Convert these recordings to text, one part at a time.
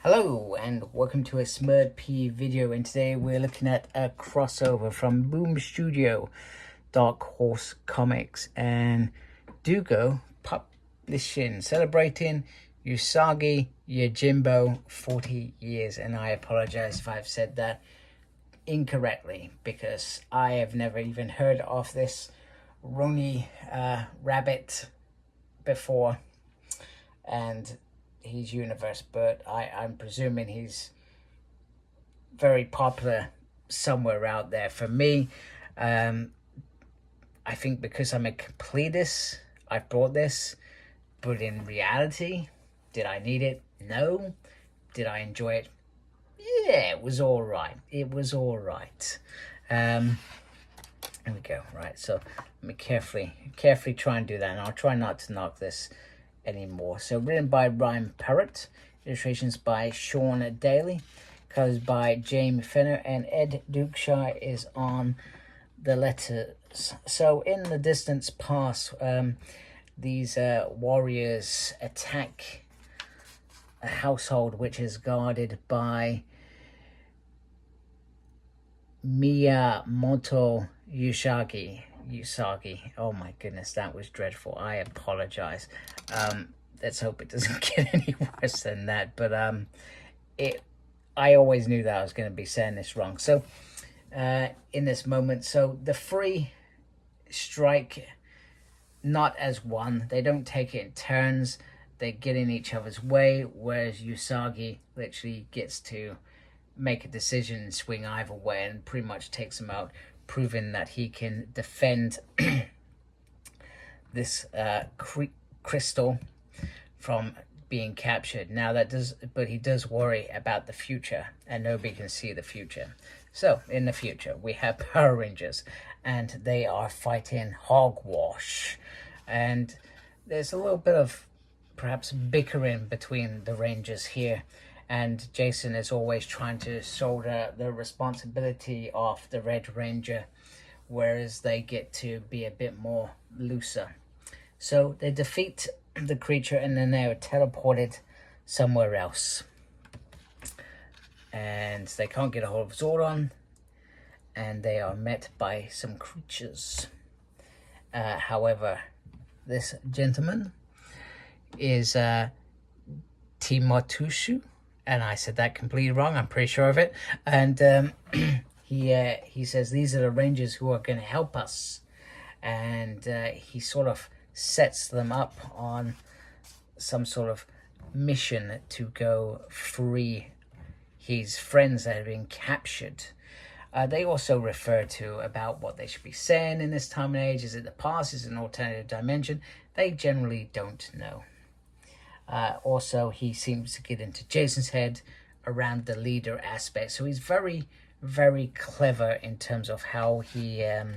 Hello and welcome to a Smurd P video, and today we're looking at a crossover from Boom Studio, Dark Horse Comics and Dugo Publishing, celebrating Usagi Yojimbo 40 years. And I apologize if I've said that incorrectly because I have never even heard of this Ronin rabbit before and his universe, but I'm presuming he's very popular somewhere out there. For me, I think because I'm a completist, I bought this, but in reality, did I need it? No. Did I enjoy it? Yeah, it was all right. It was all right. There we go. Right, so let me carefully try and do that, and I'll try not to knock this anymore. So written by Parrott, illustrations by Shawn Daley, colors by James Fenner, and Ed Dukeshire is on the letters. So in the distant past, these warriors attack a household which is guarded by Miyamoto Usagi. Oh my goodness, that was dreadful. I apologize. Let's hope it doesn't get any worse than that. But I always knew that I was going to be saying this wrong. So in this moment, so the three strike not as one. They don't take it in turns. They get in each other's way, whereas Usagi literally gets to make a decision and swing either way and pretty much takes them out, proving that he can defend this crystal from being captured. Now but he does worry about the future, and nobody can see the future. So in the future, we have Power Rangers, and they are fighting hogwash, and there's a little bit of perhaps bickering between the Rangers here. And Jason is always trying to shoulder the responsibility of the Red Ranger, whereas they get to be a bit more looser. So they defeat the creature, and then they are teleported somewhere else. And they can't get a hold of Zordon, and they are met by some creatures. However, this gentleman is Timotushu, and I said that completely wrong. I'm pretty sure of it. And he says these are the Rangers who are going to help us, and he sort of sets them up on some sort of mission to go free his friends that have been captured. They also refer to about what they should be saying in this time and age. Is it the past? Is it an alternative dimension? They generally don't know. Also, he seems to get into Jason's head around the leader aspect. So he's very, very clever in terms of how he, I'm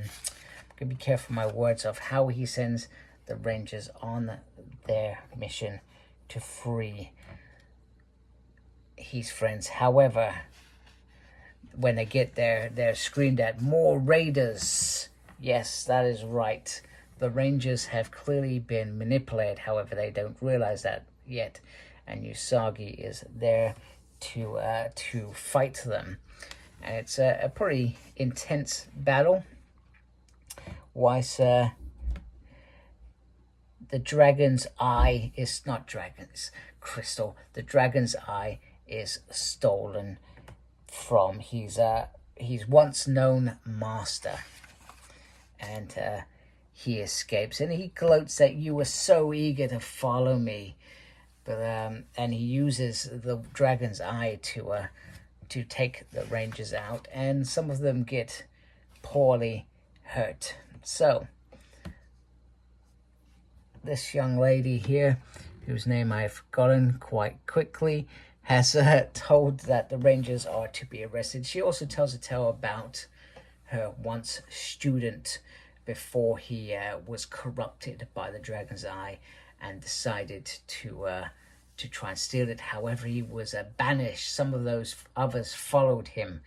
going to be careful my words, of how he sends the Rangers on their mission to free his friends. However, when they get there, they're screamed at, "More raiders!" Yes, that is right. The Rangers have clearly been manipulated. However, they don't realize that yet, and Usagi is there to fight them, and it's a pretty intense battle. The dragon's eye is not dragon's crystal. The dragon's eye is stolen from his once known master, and he escapes, and he gloats that you were so eager to follow me. But and he uses the dragon's eye to take the Rangers out, and some of them get poorly hurt. So this young lady here, whose name I've forgotten quite quickly, has told that the Rangers are to be arrested. She also tells a tale about her once student before he was corrupted by the dragon's eye and decided to try and steal it. However, he was banished. Some of those others followed him,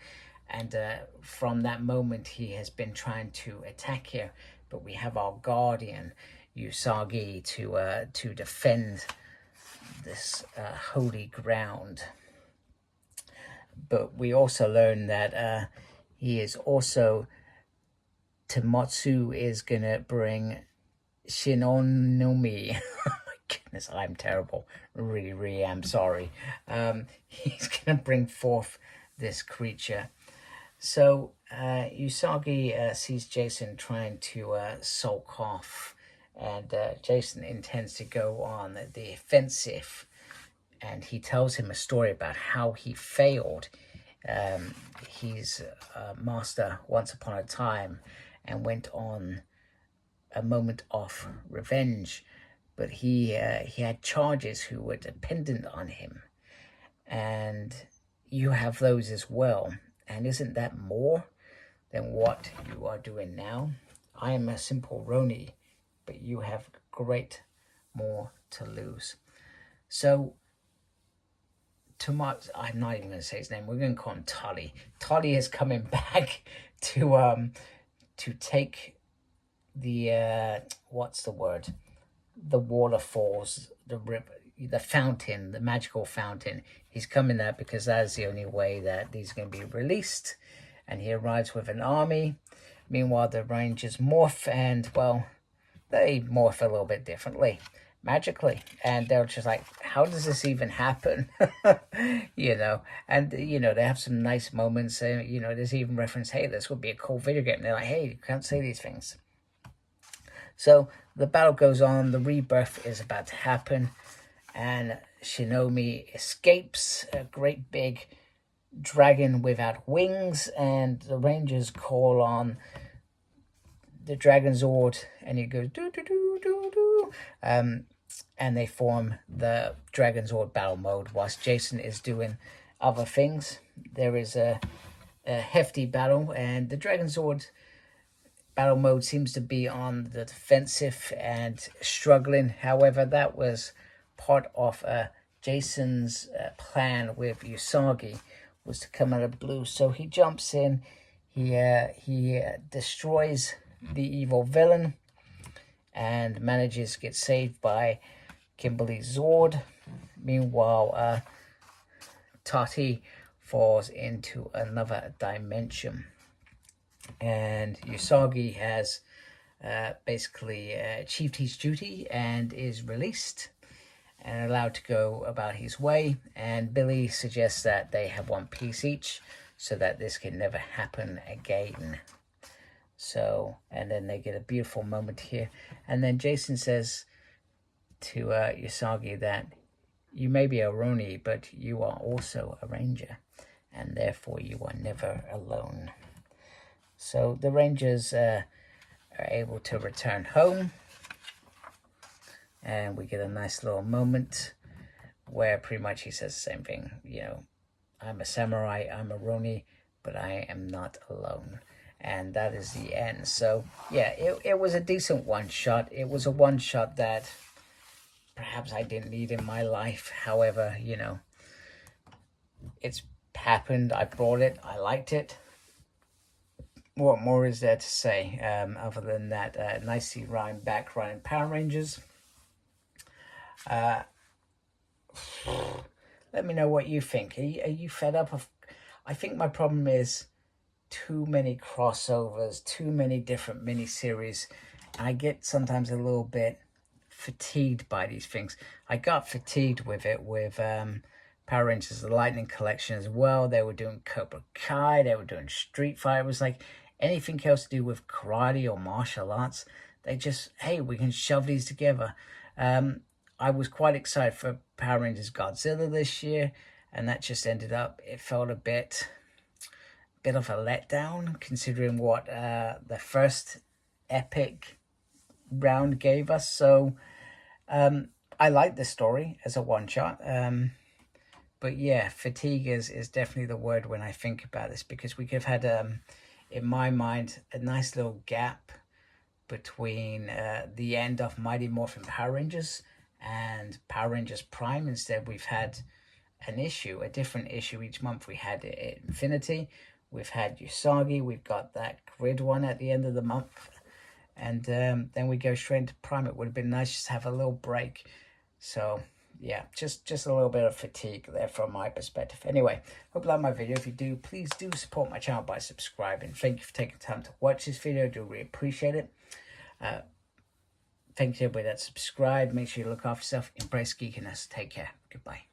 and from that moment he has been trying to attack here. But we have our guardian Usagi to defend this holy ground. But we also learn that he is also, Tomotsu is going to bring Shinonomi. Oh my goodness, I'm terrible. Really, really am sorry. He's going to bring forth this creature. So Usagi sees Jason trying to sulk off, and Jason intends to go on the offensive, and he tells him a story about how he failed. He's a master once upon a time and went on a moment of revenge, but he had charges who were dependent on him, and you have those as well. And isn't that more than what you are doing now? I am a simple Roni, but you have great more to lose. So Tomat, I'm not even going to say his name. We're going to call him Tolly. Tolly is coming back to take the what's the word? The waterfalls, the river, the fountain, the magical fountain. He's coming there because that's the only way that these are going to be released. And he arrives with an army. Meanwhile, the Rangers morph, and well, they morph a little bit differently, magically, and they're just like, how does this even happen? You know, and you know, they have some nice moments. You know, there's even reference, hey, this would be a cool video game. And they're like, hey, you can't say these things. So the battle goes on, the rebirth is about to happen, and Shinomi escapes a great big dragon without wings, and the Rangers call on the Dragon Zord, and he goes do do do do do, and they form the Dragon Zord battle mode whilst Jason is doing other things. There is a hefty battle, and the Dragon Zord battle mode seems to be on the defensive and struggling. However, that was part of Jason's plan with Usagi, was to come out of blue. So he jumps in, he destroys the evil villain and manages to get saved by Kimberly's Zord. Meanwhile, Tati falls into another dimension, and Usagi has basically achieved his duty and is released and allowed to go about his way. And Billy suggests that they have one piece each so that this can never happen again. So, and then they get a beautiful moment here. And then Jason says to Usagi that you may be a Roni, but you are also a Ranger, and therefore you are never alone. So the Rangers are able to return home, and we get a nice little moment where pretty much he says the same thing. You know, I'm a samurai, I'm a Roni, but I am not alone. And that is the end. So yeah, it was a decent one-shot. It was a one-shot that perhaps I didn't need in my life. However, you know, it's happened. I brought it. I liked it. What more is there to say other than that? Nicely rhymed back running Power Rangers. Let me know what you think. Are you fed up of... I think my problem is too many crossovers, too many different miniseries. I get sometimes a little bit fatigued by these things. I got fatigued with it with Power Rangers, the Lightning Collection as well. They were doing Cobra Kai, they were doing Street Fighter. It was like anything else to do with karate or martial arts. They just, hey, we can shove these together. I was quite excited for Power Rangers Godzilla this year, and that just ended up, it felt a bit of a letdown considering what the first epic round gave us. So I like the story as a one-shot, but yeah, fatigue is definitely the word when I think about this, because we could have had in my mind a nice little gap between the end of Mighty Morphin Power Rangers and Power Rangers Prime. Instead, we've had an issue, a different issue each month. We had Infinity, we've had Usagi, we've got that Grid one at the end of the month, and then we go straight into Prime. It would have been nice just to have a little break. So yeah, just a little bit of fatigue there from my perspective. Anyway, hope you like my video. If you do, please do support my channel by subscribing. Thank you for taking time to watch this video. I do really appreciate it. Thank you to everybody that subscribed. Make sure you look after yourself. Embrace geekiness. Take care. Goodbye.